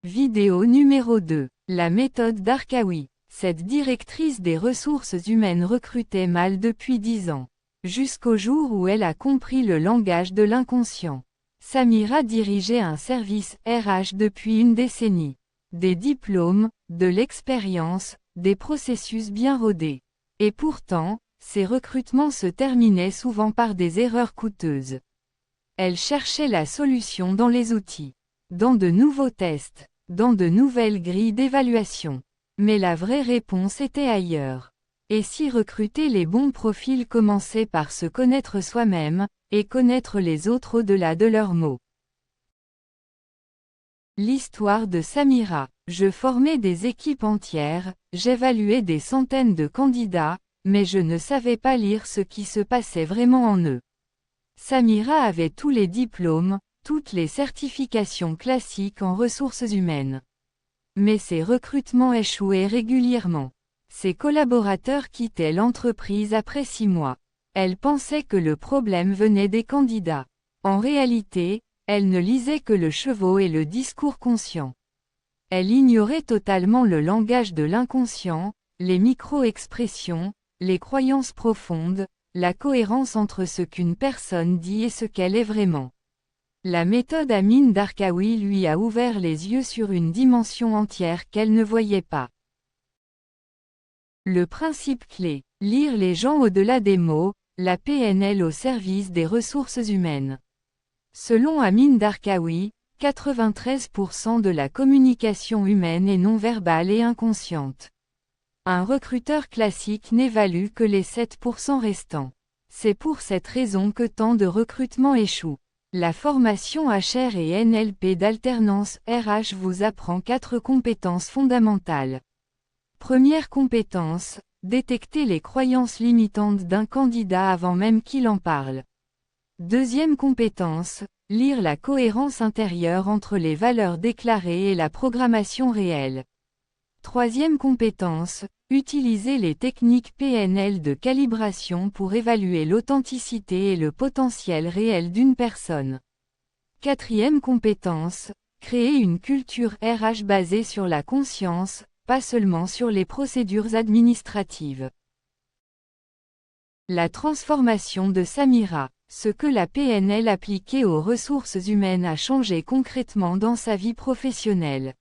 Vidéo numéro 2. La méthode d'Arkawi. Cette directrice des ressources humaines recrutait mal depuis 10 ans. Jusqu'au jour où elle a compris le langage de l'inconscient. Samira dirigeait un service RH depuis une décennie. Des diplômes, de l'expérience, des processus bien rodés. Et pourtant, ces recrutements se terminaient souvent par des erreurs coûteuses. Elle cherchait la solution dans les outils, dans de nouveaux tests, dans de nouvelles grilles d'évaluation. Mais la vraie réponse était ailleurs. Et si recruter les bons profils commençait par se connaître soi-même, et connaître les autres au-delà de leurs mots. L'histoire de Samira. Je formais des équipes entières, j'évaluais des centaines de candidats, mais je ne savais pas lire ce qui se passait vraiment en eux. Samira avait tous les diplômes, toutes les certifications classiques en ressources humaines. Mais ses recrutements échouaient régulièrement. Ses collaborateurs quittaient l'entreprise après 6 mois. Elle pensait que le problème venait des candidats. En réalité, elle ne lisait que le chevau et le discours conscient. Elle ignorait totalement le langage de l'inconscient, les micro-expressions, les croyances profondes, la cohérence entre ce qu'une personne dit et ce qu'elle est vraiment. La méthode Amin d'Arkawi lui a ouvert les yeux sur une dimension entière qu'elle ne voyait pas. Le principe clé, lire les gens au-delà des mots, la PNL au service des ressources humaines. Selon Amin d'Arkawi, 93% de la communication humaine est non-verbale et inconsciente. Un recruteur classique n'évalue que les 7% restants. C'est pour cette raison que tant de recrutements échouent. La formation HR et NLP d'alternance RH vous apprend 4 compétences fondamentales. Première compétence, détecter les croyances limitantes d'un candidat avant même qu'il en parle. Deuxième compétence, lire la cohérence intérieure entre les valeurs déclarées et la programmation réelle. Troisième compétence, utiliser les techniques PNL de calibration pour évaluer l'authenticité et le potentiel réel d'une personne. Quatrième compétence, créer une culture RH basée sur la conscience, pas seulement sur les procédures administratives. La transformation de Samira. Ce que la PNL appliquée aux ressources humaines a changé concrètement dans sa vie professionnelle.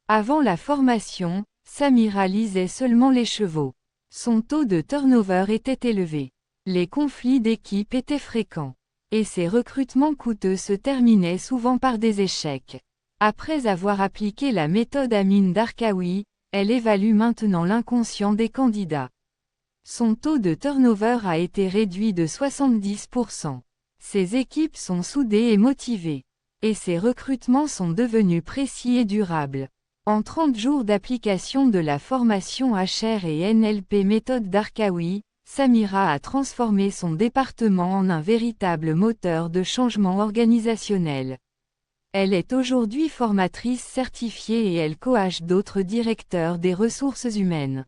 Avant la formation, Samira lisait seulement les chevaux. Son taux de turnover était élevé. Les conflits d'équipe étaient fréquents. Et ses recrutements coûteux se terminaient souvent par des échecs. Après avoir appliqué la méthode Amin d'Arkawi, elle évalue maintenant l'inconscient des candidats. Son taux de turnover a été réduit de 70%. Ses équipes sont soudées et motivées. Et ses recrutements sont devenus précis et durables. En 30 jours d'application de la formation HR et NLP méthode d'Arkawi, Samira a transformé son département en un véritable moteur de changement organisationnel. Elle est aujourd'hui formatrice certifiée et elle coache d'autres directeurs des ressources humaines.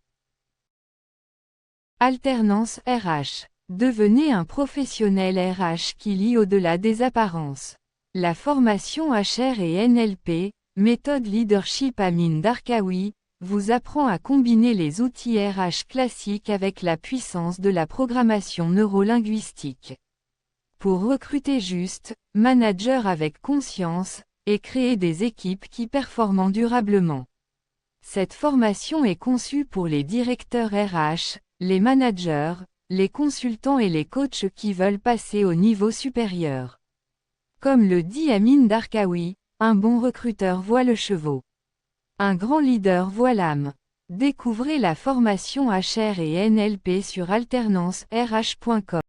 Alternance RH. Devenez un professionnel RH qui lit au-delà des apparences. La formation HR et NLP, méthode leadership Amin d'Arkawi, vous apprend à combiner les outils RH classiques avec la puissance de la programmation neurolinguistique. Pour recruter juste, manager avec conscience, et créer des équipes qui performent durablement. Cette formation est conçue pour les directeurs RH, les managers, les consultants et les coachs qui veulent passer au niveau supérieur. Comme le dit Amin d'Arkawi, un bon recruteur voit le chevau. Un grand leader voit l'âme. Découvrez la formation HR et NLP sur alternance-rh.com.